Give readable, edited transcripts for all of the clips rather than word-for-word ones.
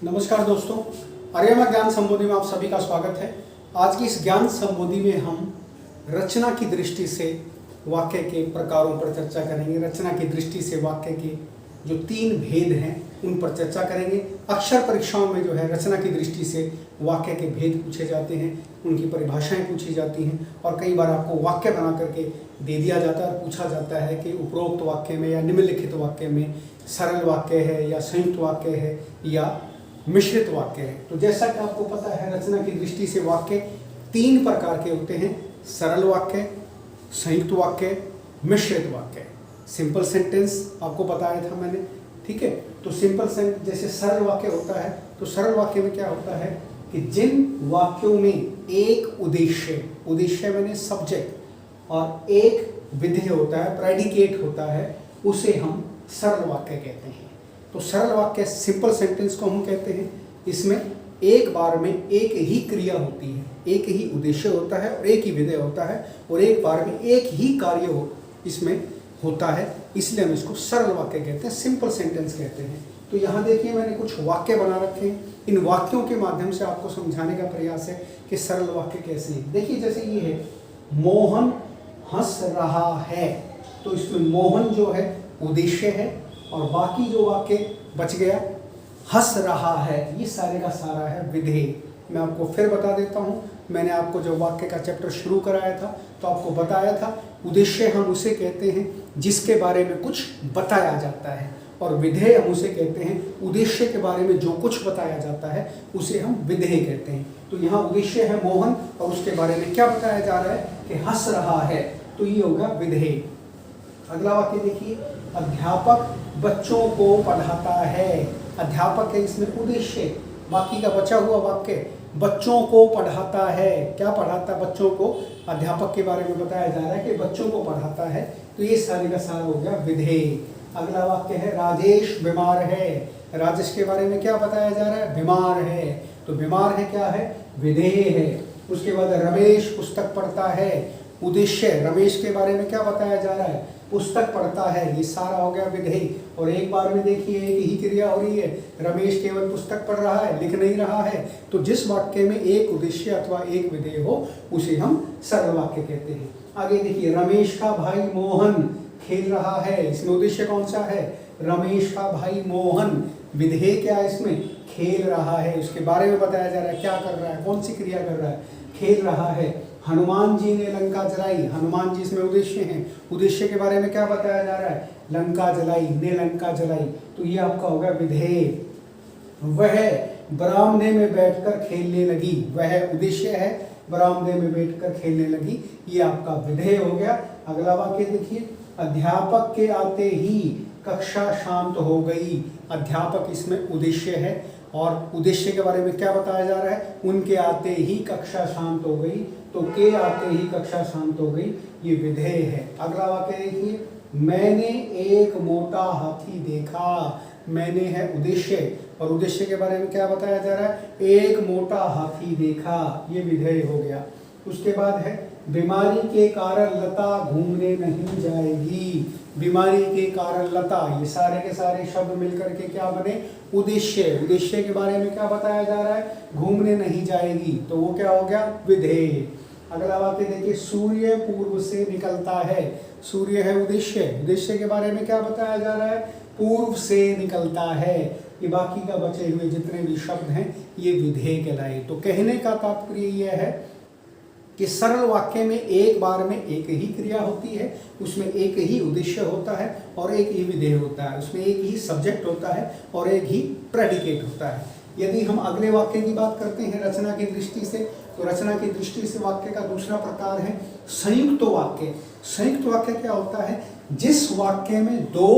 नमस्कार दोस्तों, आर्यमा ज्ञान संबोधि में आप सभी का स्वागत है। आज की इस ज्ञान संबोधि में हम रचना की दृष्टि से वाक्य के प्रकारों पर चर्चा करेंगे। रचना की दृष्टि से वाक्य के जो 3 भेद हैं उन पर चर्चा करेंगे। अक्षर परीक्षाओं में जो है रचना की दृष्टि से वाक्य के भेद पूछे जाते हैं, उनकी परिभाषाएं पूछी जाती हैं और कई बार आपको वाक्य बना करके दे दिया जाता है और पूछा जाता है कि उपरोक्त वाक्य में या निम्नलिखित वाक्य में सरल वाक्य है या संयुक्त वाक्य है या मिश्रित वाक्य है। तो जैसा कि आपको पता है, रचना की दृष्टि से वाक्य 3 प्रकार के होते हैं: सरल वाक्य, संयुक्त वाक्य, मिश्रित वाक्य। सिंपल सेंटेंस आपको बताया था मैंने, ठीक है। तो सिंपल सेंटेंस जैसे सरल वाक्य होता है, तो सरल वाक्य में क्या होता है कि जिन वाक्यों में एक उद्देश्य मैंने सब्जेक्ट और एक विधेय होता है, प्रेडिकेट होता है, उसे हम सरल वाक्य कहते हैं। तो सरल वाक्य सिंपल सेंटेंस को हम कहते हैं। इसमें एक बार में एक ही क्रिया होती है, एक ही उद्देश्य होता है और एक ही विधेय होता है और एक बार में एक ही कार्य इसमें होता है, इसलिए हम इसको सरल वाक्य कहते हैं, सिंपल सेंटेंस कहते हैं। तो यहाँ देखिए मैंने कुछ वाक्य बना रखे हैं। इन वाक्यों के माध्यम से आपको समझाने का प्रयास है कि सरल वाक्य कैसे हैं। देखिए जैसे ये है, मोहन हंस रहा है, तो इसमें मोहन जो है उद्देश्य है और बाकी जो वाक्य बच गया हंस रहा है, ये सारे का सारा है विधेय। मैं आपको फिर बता देता हूँ, मैंने आपको जब वाक्य का चैप्टर शुरू कराया था तो आपको बताया था उद्देश्य हम उसे कहते हैं जिसके बारे में कुछ बताया जाता है और विधेय हम उसे कहते हैं उद्देश्य के बारे में जो कुछ बताया जाता है उसे हम विधेय कहते हैं। तो यहाँ उद्देश्य है मोहन और उसके बारे में क्या बताया जा रहा है कि हंस रहा है, तो ये होगा विधेय। अगला वाक्य देखिए, अध्यापक बच्चों को पढ़ाता है। अध्यापक है इसमें उद्देश्य, बाकी का बचा हुआ वाक्य बच्चों को पढ़ाता है। क्या पढ़ाता? बच्चों को। अध्यापक के बारे में बताया जा रहा है कि बच्चों को पढ़ाता है, तो ये सारे का सारा हो गया विधेय। अगला वाक्य है, राजेश बीमार है। राजेश के बारे में क्या बताया जा रहा है? बीमार है, तो बीमार है क्या है? विधेय है। उसके बाद रमेश पुस्तक पढ़ता है, उद्देश्य रमेश के बारे में क्या बताया जा रहा है? पुस्तक पढ़ता है, ये सारा हो गया विधेय। और एक बार में देखिए एक ही क्रिया हो रही है, रमेश केवल पुस्तक पढ़ रहा है, लिख नहीं रहा है। तो जिस वाक्य में एक उद्देश्य अथवा एक विधेय हो उसे हम सरल वाक्य कहते हैं। आगे देखिए, रमेश का भाई मोहन खेल रहा है। इसमें उद्देश्य कौन सा है? रमेश का भाई मोहन। विधेय क्या है इसमें? खेल रहा है। उसके बारे में बताया जा रहा है, क्या कर रहा है, कौन सी क्रिया कर रहा है? खेल रहा है। हनुमान जी ने लंका जलाई। हनुमान जी इसमें उद्देश्य हैं, उद्देश्य के बारे में क्या बताया जा रहा है? लंका जलाई, ने लंका जलाई, तो ये आपका होगा विधेय। वह बरामदे में बैठकर खेलने लगी। वह उद्देश्य है, बरामदे में बैठकर खेलने लगी, ये आपका विधेय हो गया। अगला वाक्य देखिए, अध्यापक के आते ही कक्षा शांत हो गई। अध्यापक इसमें उद्देश्य है और उद्देश्य के बारे में क्या बताया जा रहा है? उनके आते ही कक्षा शांत हो गई, तो के आते ही कक्षा शांत हो गई, ये विधेय है। अगला वाक्य देखिए, मैंने एक मोटा हाथी देखा। मैंने है उद्देश्य और उद्देश्य के बारे में क्या बताया जा रहा है? एक मोटा हाथी देखा, ये विधेय हो गया। उसके बाद है, बीमारी के कारण लता घूमने नहीं जाएगी। बीमारी के कारण लता, ये सारे के सारे शब्द मिलकर के क्या बने? उद्देश्य। उद्देश्य के बारे में क्या बताया जा रहा है? घूमने नहीं जाएगी, तो वो क्या हो गया? विधेय। अगला वाक्य देखिए, सूर्य पूर्व से निकलता है। सूर्य है उद्देश्य, उद्देश्य के बारे में क्या बताया जा रहा है? पूर्व से निकलता है। ये बाकी का बचे हुए जितने भी शब्द हैं ये विधेय कहलाए। तो कहने का तात्पर्य यह है कि सरल वाक्य में एक बार में एक ही क्रिया होती है, उसमें एक ही उद्देश्य होता है और एक ही विधेय होता है, उसमें एक ही सब्जेक्ट होता है और एक ही प्रेडिकेट होता है। यदि हम अगले वाक्य की बात करते हैं रचना की दृष्टि से, तो रचना की दृष्टि से वाक्य का दूसरा प्रकार है संयुक्त वाक्य। संयुक्त वाक्य क्या होता है? जिस वाक्य में 2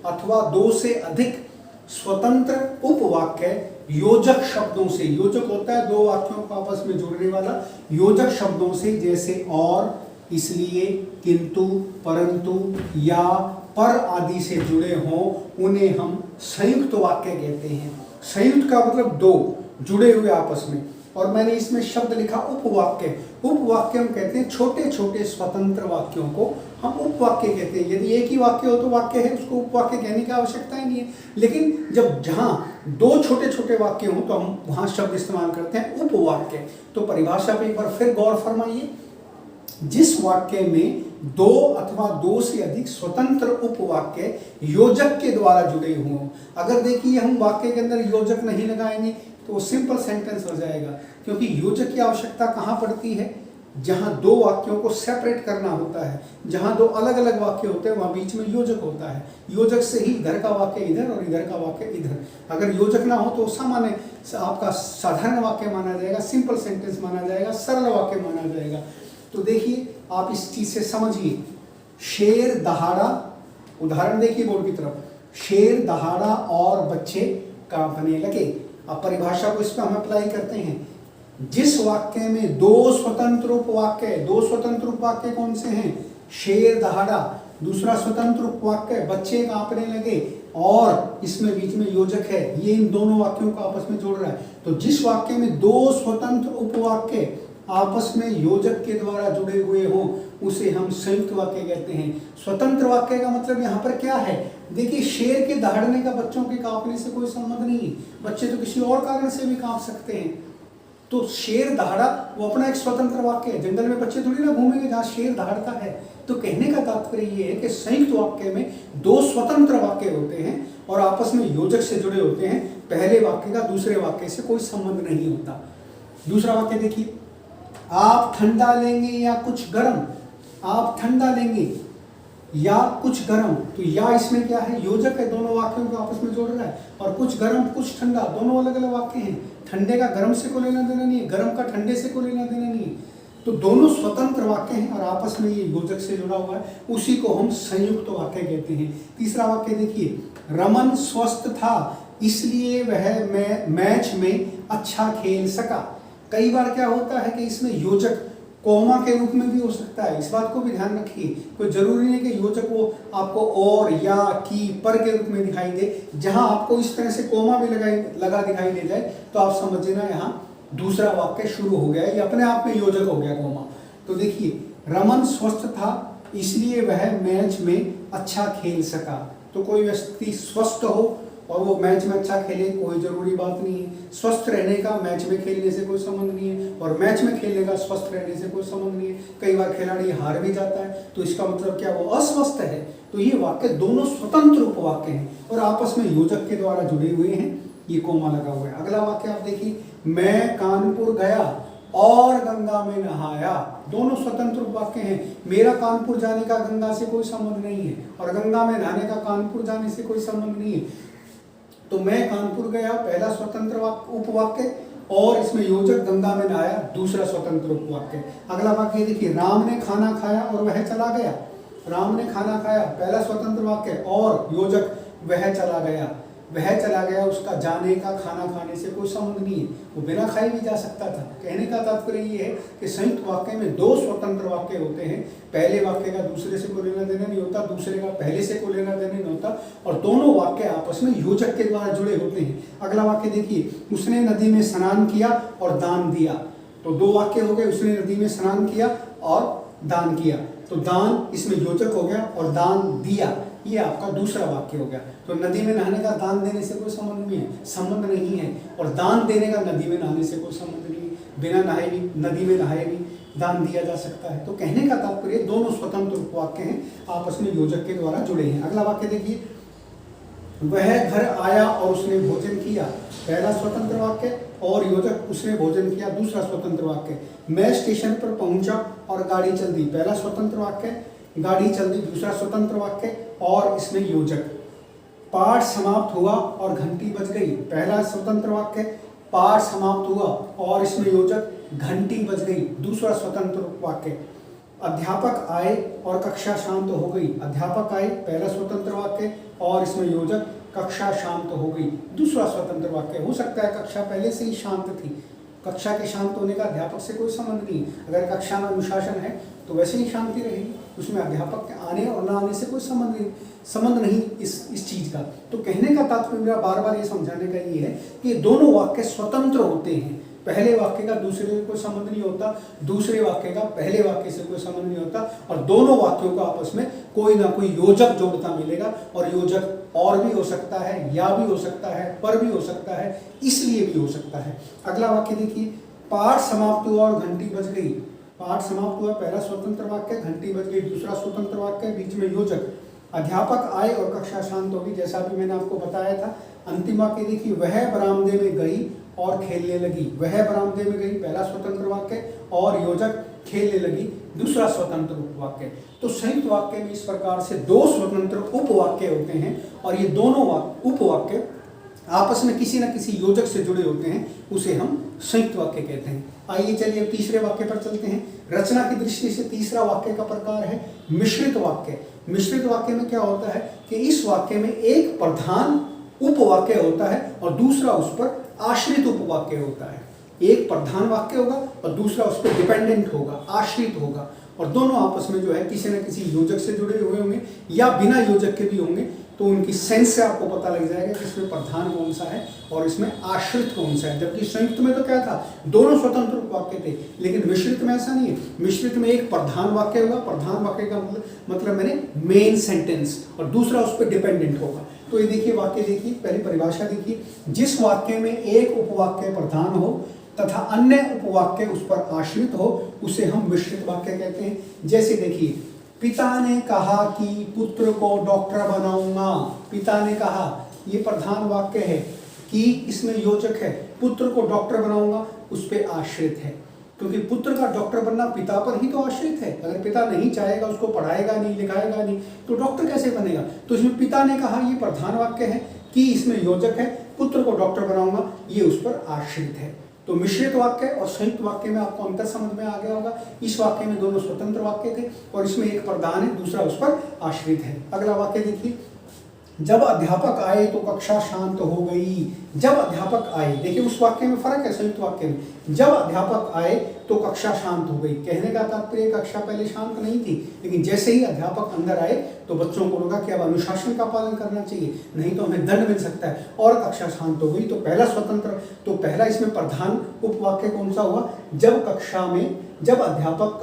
अथवा 2 से अधिक स्वतंत्र उपवाक्य योजक शब्दों से, योजक होता है 2 वाक्यों को आपस में जोड़ने वाला, योजक शब्दों से, जैसे और, इसलिए, किंतु, परंतु या पर आदि से जुड़े हों, उन्हें हम संयुक्त वाक्य कहते हैं। संयुक्त का मतलब 2 जुड़े हुए आपस में। और मैंने इसमें शब्द लिखा उपवाक्य। उपवाक्य हम कहते हैं छोटे छोटे स्वतंत्र वाक्यों को हम उपवाक्य कहते हैं। यदि एक ही वाक्य हो तो वाक्य है, उसको उपवाक्य कहने की आवश्यकता ही नहीं है। लेकिन जब जहाँ दो छोटे छोटे वाक्य हों तो हम वहाँ शब्द इस्तेमाल करते हैं उपवाक्य। तो परिभाषा पे एक बार फिर गौर फरमाइए। जिस वाक्य में दो अथवा दो से अधिक स्वतंत्र उपवाक्य योजक के द्वारा जुड़े हों। अगर देखिए हम वाक्य के अंदर योजक नहीं लगाएंगे तो सिंपल सेंटेंस हो जाएगा, क्योंकि योजक की आवश्यकता कहाँ पड़ती है? जहाँ दो वाक्यों को सेपरेट करना होता है, जहाँ दो अलग अलग वाक्य होते हैं वहाँ बीच में योजक होता है। योजक से ही इधर का वाक्य इधर और इधर का वाक्य इधर। अगर योजक ना हो तो सामान्य आपका साधारण वाक्य माना जाएगा, सिंपल सेंटेंस माना जाएगा, सरल वाक्य माना जाएगा। तो देखिए आप इस चीज से समझिए। शेर दहाड़ा, उदाहरण देखिए बोर्ड की तरफ, शेर दहाड़ा और बच्चे कांपने लगे। अब परिभाषा को इस पर हम अप्लाई करते हैं। जिस वाक्य में दो स्वतंत्र उपवाक्य कौन से हैं? शेर दहाड़ा, दूसरा स्वतंत्र उपवाक्य बच्चे कांपने लगे, और इसमें बीच में योजक है, ये इन दोनों वाक्यों को आपस में जोड़ रहा है। तो जिस वाक्य में दो स्वतंत्र उपवाक्य आपस में योजक के द्वारा जुड़े हुए हों उसे हम संयुक्त वाक्य कहते हैं। स्वतंत्र वाक्य का मतलब यहाँ पर क्या है? देखिए, शेर के दहाड़ने का बच्चों के कांपने से कोई संबंध नहीं है। बच्चे तो किसी और कारण से भी कांप सकते हैं। तो शेर दहाड़ा वो अपना एक स्वतंत्र वाक्य है। जंगल में बच्चे थोड़ी ना घूमेंगे जहाँ शेर दहाड़ता है। तो कहने का तात्पर्य ये है कि संयुक्त वाक्य में दो स्वतंत्र वाक्य होते हैं और आपस में योजक से जुड़े होते हैं। पहले वाक्य का दूसरे वाक्य से कोई संबंध नहीं होता। दूसरा वाक्य देखिए, आप ठंडा लेंगे या कुछ गर्म? आप ठंडा लेंगे या कुछ गर्म, तो या इसमें क्या है? योजक है, दोनों वाक्यों को आपस में जोड़ रहा है। और कुछ गर्म कुछ ठंडा, दोनों अलग अलग वाक्य हैं। ठंडे का गर्म से कोई लेना देना नहीं है, गर्म का ठंडे से कोई लेना देना नहीं है। तो दोनों स्वतंत्र वाक्य हैं और आपस में ये योजक से जुड़ा हुआ है, उसी को हम संयुक्त वाक्य कहते हैं। तीसरा वाक्य देखिए, रमन स्वस्थ था इसलिए वह मैच में अच्छा खेल सका। कई बार क्या होता है कि इसमें योजक कोमा के रूप में भी हो सकता है, इस बात को भी ध्यान रखिए। कोई जरूरी नहीं कि योजक वो आपको और या की पर के रूप में दिखाई दे। जहां आपको इस तरह से कोमा भी लगा दिखाई दे जाए तो आप समझिए ना यहाँ दूसरा वाक्य शुरू हो गया, ये अपने आप में योजक हो गया कोमा। तो देखिए, रमन स्वस्थ था इसलिए वह मैच में अच्छा खेल सका। तो कोई व्यक्ति स्वस्थ हो और वो मैच में अच्छा खेले, कोई जरूरी बात नहीं है। स्वस्थ रहने का मैच में खेलने से कोई संबंध नहीं है, और मैच में खेलने का स्वस्थ रहने से कोई संबंध नहीं है। कई बार खिलाड़ी हार भी जाता है, तो इसका मतलब क्या? वो अस्वस्थ है। तो ये वाक्य दोनों स्वतंत्र उपवाक्य हैं और आपस में योजक के द्वारा जुड़े हुए हैं, ये कोमा लगा हुआ है। अगला वाक्य आप देखिए, मैं कानपुर गया और गंगा में नहाया। दोनों स्वतंत्र वाक्य हैं। मेरा कानपुर जाने का गंगा से कोई संबंध नहीं है, और गंगा में नहाने का कानपुर जाने से कोई संबंध नहीं है। तो मैं कानपुर गया पहला स्वतंत्र उपवाक्य, और इसमें योजक गंगा में नहाया दूसरा स्वतंत्र उपवाक्य। अगला वाक्य देखिए, राम ने खाना खाया और वह चला गया। राम ने खाना खाया पहला स्वतंत्र वाक्य, और योजक वह चला गया। वह चला गया, उसका जाने का खाना खाने से कोई संबंध नहीं है, वो बिना खाए भी जा सकता था। कहने का तात्पर्य ये है कि संयुक्त वाक्य में दो स्वतंत्र वाक्य होते हैं। पहले वाक्य का दूसरे से कोई लेना देना नहीं होता, दूसरे का पहले से कोई लेना देना नहीं होता, और दोनों वाक्य आपस में योजक के द्वारा जुड़े होते हैं। अगला वाक्य देखिए, उसने नदी में स्नान किया और दान दिया। तो दो वाक्य हो गए, उसने नदी में स्नान किया और दान किया। तो दान इसमें योजक हो गया, और दान दिया ये आपका दूसरा वाक्य हो गया। तो नदी में नहाने का दान देने से कोई संबंध नहीं है, और दान देने का नदी में नहाने से कोई संबंध नहीं है। बिना नहाए भी, नदी में नहाए भी दान दिया जा सकता है। तो कहने का तात्पर्य दोनों स्वतंत्र उपवाक्य हैं, आपस में योजक के द्वारा जुड़े हैं। अगला वाक्य देखिए, वह घर आया और उसने भोजन किया। पहला स्वतंत्र वाक्य, और योजक उसने भोजन किया दूसरा स्वतंत्र वाक्य। मैं स्टेशन पर पहुंचा और गाड़ी चल दी। पहला स्वतंत्र वाक्य, गाड़ी चल दी दूसरा स्वतंत्र वाक्य, और इसमें योजक। पाठ समाप्त हुआ और घंटी बज गई। पहला स्वतंत्र वाक्य, पाठ समाप्त हुआ और इसमें योजक, घंटी बज गई दूसरा स्वतंत्र वाक्य। अध्यापक आए और कक्षा शांत हो गई। अध्यापक आए पहला स्वतंत्र वाक्य, और इसमें योजक, कक्षा शांत हो गई दूसरा स्वतंत्र वाक्य। हो सकता है कक्षा पहले से ही शांत थी, कक्षा के शांत होने का अध्यापक से कोई संबंध नहीं। अगर कक्षा में अनुशासन है तो वैसे ही शांति रहेगी, उसमें अध्यापक के आने और न आने से कोई संबंध नहीं इस चीज का। तो कहने का तात्पर्य मेरा बार बार ये समझाने का ये है कि दोनों वाक्य स्वतंत्र होते हैं, पहले वाक्य का दूसरे से कोई संबंध नहीं होता, दूसरे वाक्य का पहले वाक्य से कोई संबंध नहीं होता, और दोनों वाक्यों को आपस में कोई ना कोई योजक जोड़ता मिलेगा। और योजक और भी हो सकता है, या भी हो सकता है, पर भी हो सकता है, इसलिए भी हो सकता है। अगला वाक्य देखिए, पाठ समाप्त हुआ और घंटी बज गई। पाठ समाप्त हुआ, पहला स्वतंत्र वाक्य, घंटी बज गई दूसरा स्वतंत्र वाक्य, बीच में योजक। अध्यापक आए और कक्षा शांत होगी, जैसा भी मैंने आपको बताया था। अंतिम वाक्य देखिए, वह बरामदे में गई और खेलने लगी। वह बरामदे में गई, पहला स्वतंत्र वाक्य, और योजक खेलने लगी, दूसरा स्वतंत्र उपवाक्य। तो संयुक्त वाक्य में इस प्रकार से दो स्वतंत्र उपवाक्य होते हैं, और ये दोनों उपवाक्य आपस में किसी न किसी योजक से जुड़े होते हैं, उसे हम संयुक्त वाक्य कहते हैं। आइए चलिए अब तीसरे वाक्य पर चलते हैं। रचना की दृष्टि से तीसरा वाक्य का प्रकार है मिश्रित वाक्य। मिश्रित वाक्य में क्या होता है कि इस वाक्य में एक प्रधान उपवाक्य होता है और दूसरा उस पर आश्रित उपवाक्य होता है। एक प्रधान वाक्य होगा और दूसरा उस पर डिपेंडेंट होगा, आश्रित होगा, और दोनों आपस में जो है किसी न किसी योजक से जुड़े हुए होंगे या बिना योजक के भी होंगे। तो उनकी सेंस से आपको पता लग जाएगा कि इसमें प्रधान कौन सा है और इसमें आश्रित कौन सा है। जबकि संयुक्त में तो क्या था, दोनों स्वतंत्र वाक्य थे, लेकिन मिश्रित में ऐसा नहीं है। मिश्रित में एक प्रधान वाक्य होगा, प्रधान वाक्य का मतलब मैंने मेन सेंटेंस, और दूसरा उस पर डिपेंडेंट होगा। तो ये देखिए वाक्य देखिए, पहली परिभाषा देखिए, जिस वाक्य में एक उपवाक्य प्रधान हो तथा अन्य उपवाक्य उस पर आश्रित हो उसे हम मिश्रित वाक्य कहते हैं। जैसे देखिए, पिता ने कहा कि पुत्र को डॉक्टर बनाऊंगा। पिता ने कहा, ये प्रधान वाक्य है, कि इसमें योजक है, पुत्र को डॉक्टर बनाऊंगा उस पर आश्रित है, क्योंकि पुत्र का डॉक्टर बनना पिता पर ही तो आश्रित है। अगर पिता नहीं चाहेगा, उसको पढ़ाएगा नहीं, लिखाएगा नहीं, तो डॉक्टर कैसे बनेगा। तो इसमें पिता ने कहा, ये प्रधान वाक्य है, कि इसमें योजक है, पुत्र को डॉक्टर बनाऊंगा, ये उस पर आश्रित है। तो मिश्रित वाक्य और संयुक्त वाक्य में आपको अंतर समझ में आ गया होगा। इस वाक्य में दोनों स्वतंत्र वाक्य थे और इसमें एक प्रधान है, दूसरा उस पर आश्रित है। अगला वाक्य देखिए, जब अध्यापक आए तो कक्षा शांत हो गई। जब अध्यापक आए, देखिए उस वाक्य में फर्क है संयुक्त वाक्य में। जब अध्यापक आए तो कक्षा शांत हो गई, कहने का तात्पर्य कक्षा पहले शांत नहीं थी, लेकिन जैसे ही अध्यापक अंदर आए तो बच्चों को लगा कि अब अनुशासन का पालन करना चाहिए, नहीं तो हमें दंड मिल सकता है, और कक्षा शांत हो गई। तो पहला स्वतंत्र, तो पहला इसमें प्रधान उपवाक्य कौन सा हुआ, जब अध्यापक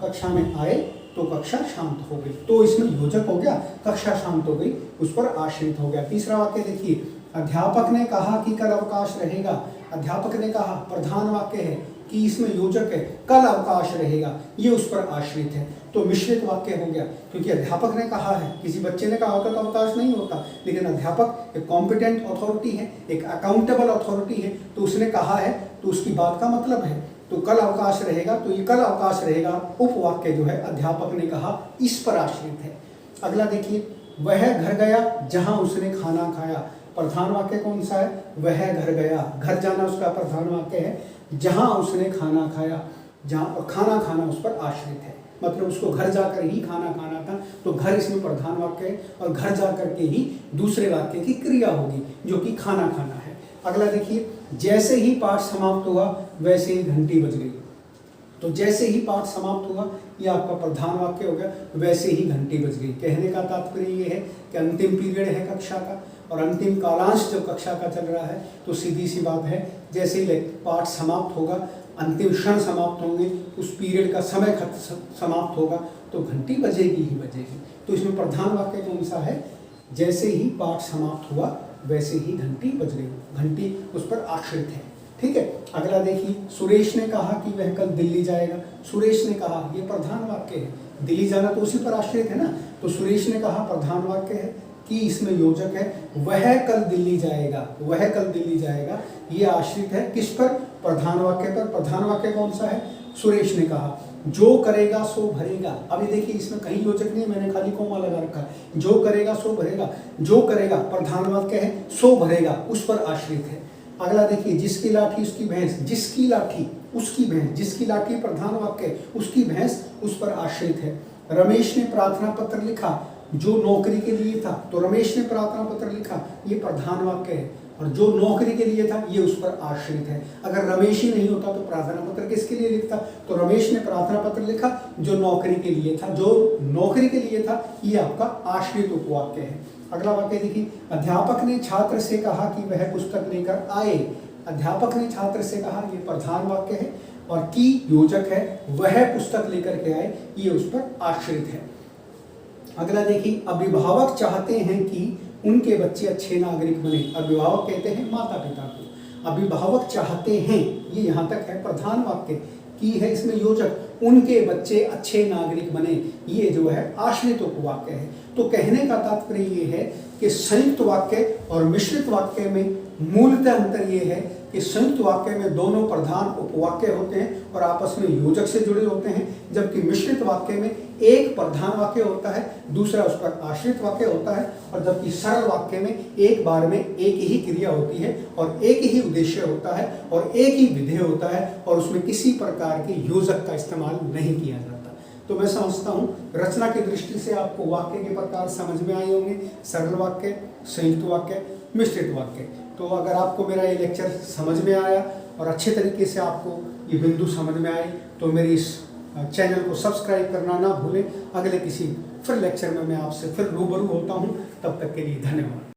कक्षा में आए तो कक्षा शांत हो गई। तो इसमें योजक हो गया, कक्षा शांत हो गई, उस पर आश्रित हो गया। तीसरा वाक्य देखिए, अध्यापक ने कहा कि कल अवकाश रहेगा। अध्यापक ने कहा, प्रधान वाक्य है, कि इसमें योजक है, कल अवकाश रहेगा, ये उस पर आश्रित है। तो मिश्रित वाक्य हो गया, क्योंकि अध्यापक ने कहा है, किसी बच्चे ने कहा होता तो अवकाश नहीं होता, लेकिन अध्यापक एक कॉम्पिटेंट अथॉरिटी है, एक अकाउंटेबल अथॉरिटी है, तो उसने कहा है तो उसकी बात का मतलब है। तो कल अवकाश रहेगा, तो ये कल अवकाश रहेगा उपवाक्य जो है अध्यापक ने कहा, इस पर आश्रित है। अगला देखिए, वह घर गया जहां उसने खाना खाया। प्रधान वाक्य कौन सा है, वह घर गया, घर जाना उसका प्रधान वाक्य है, जहां उसने खाना खाया, जहां खाना खाना उस पर आश्रित है, मतलब उसको घर जाकर ही खाना खाना था, तो घर इसमें प्रधान वाक्य है, और घर जाकर के ही दूसरे वाक्य की क्रिया होगी जो कि खाना खाना है। अगला देखिए, जैसे ही पाठ समाप्त हुआ वैसे ही घंटी बज गई। तो जैसे ही पाठ समाप्त हुआ, ये आपका प्रधान वाक्य हो गया, वैसे ही घंटी बज गई। कहने का तात्पर्य ये है कि अंतिम पीरियड है कक्षा का, और अंतिम कालांश जब कक्षा का चल रहा है, तो सीधी सी बात है, जैसे ही पाठ समाप्त होगा, अंतिम क्षण समाप्त होंगे, उस पीरियड का समय समाप्त होगा, तो घंटी बजेगी ही बजेगी। तो इसमें प्रधान वाक्य कौन सा है, जैसे ही पाठ समाप्त हुआ वैसे ही घंटी बज गई, घंटी उस पर आश्रित है। ठीक है। अगला देखिए, सुरेश ने कहा कि वह कल दिल्ली जाएगा। सुरेश ने कहा, ये प्रधान वाक्य है, दिल्ली जाना तो उसी पर आश्रित है ना, तो सुरेश ने कहा प्रधान वाक्य है, कि इसमें योजक है, वह कल दिल्ली जाएगा, वह कल दिल्ली जाएगा, ये आश्रित है किस पर, प्रधान वाक्य पर। प्रधान वाक्य कौन सा है, सुरेश ने कहा, जो करेगा सो भरेगा। अभी देखिए इसमें कहीं योजक नहीं, मैंने खाली कोमा लगा रखा है, जो करेगा सो भरेगा, जो करेगा प्रधान वाक्य है, सो भरेगा उस पर आश्रित है। अगला देखिए, जिसकी लाठी उसकी भैंस, जिसकी लाठी उसकी भैंस, जिसकी लाठी प्रधान वाक्य, उसकी भैंस उस पर आश्रित है। रमेश ने प्रार्थना पत्र लिखा, जो नौकरी के लिए था, तो रमेश ने प्रार्थना पत्र लिखा, ये प्रधान वाक्य है, और जो नौकरी के लिए था ये उस पर आश्रित है। अगर रमेश ही नहीं होता तो प्रार्थना पत्र किसके लिए लिखता, तो रमेश ने प्रार्थना पत्र लिखा जो नौकरी के लिए था, जो नौकरी के लिए था, ये आपका आश्रित उपवाक्य है। अगला वाक्य देखिए, अध्यापक ने छात्र से कहा कि वह पुस्तक लेकर आए। अध्यापक ने छात्र से कहा ये प्रधान वाक्य है, और की योजक है, वह पुस्तक लेकर के आए, ये उस पर आश्रित है। अगला देखिए, अभिभावक चाहते हैं कि उनके बच्चे अच्छे नागरिक बने। अभिभावक कहते हैं माता पिता को, अभिभावक चाहते हैं, ये यहाँ तक है प्रधान वाक्य, की है इसमें योजक, उनके बच्चे अच्छे नागरिक बने, ये जो है आश्रित उपवाक्य है। तो कहने का तात्पर्य ये है कि संयुक्त वाक्य और मिश्रित वाक्य में मूलतः अंतर ये है कि संयुक्त वाक्य में दोनों प्रधान उपवाक्य होते हैं और आपस में योजक से जुड़े होते हैं, जबकि मिश्रित वाक्य में एक प्रधान वाक्य होता है, दूसरा उस पर आश्रित वाक्य होता है, और जबकि सरल वाक्य में एक बार में एक ही क्रिया होती है और एक ही उद्देश्य होता है और एक ही विधेय होता है, और उसमें किसी प्रकार के योजक का इस्तेमाल नहीं किया जाता। तो मैं समझता हूँ रचना की दृष्टि से आपको वाक्य के प्रकार समझ में आए होंगे, सरल वाक्य, संयुक्त वाक्य, मिश्रित वाक्य। तो अगर आपको मेरा ये लेक्चर समझ में आया और अच्छे तरीके से आपको ये बिंदु समझ में आए, तो मेरी इस चैनल को सब्सक्राइब करना ना भूलें। अगले किसी फिर लेक्चर में मैं आपसे फिर रूबरू होता हूँ, तब तक के लिए धन्यवाद।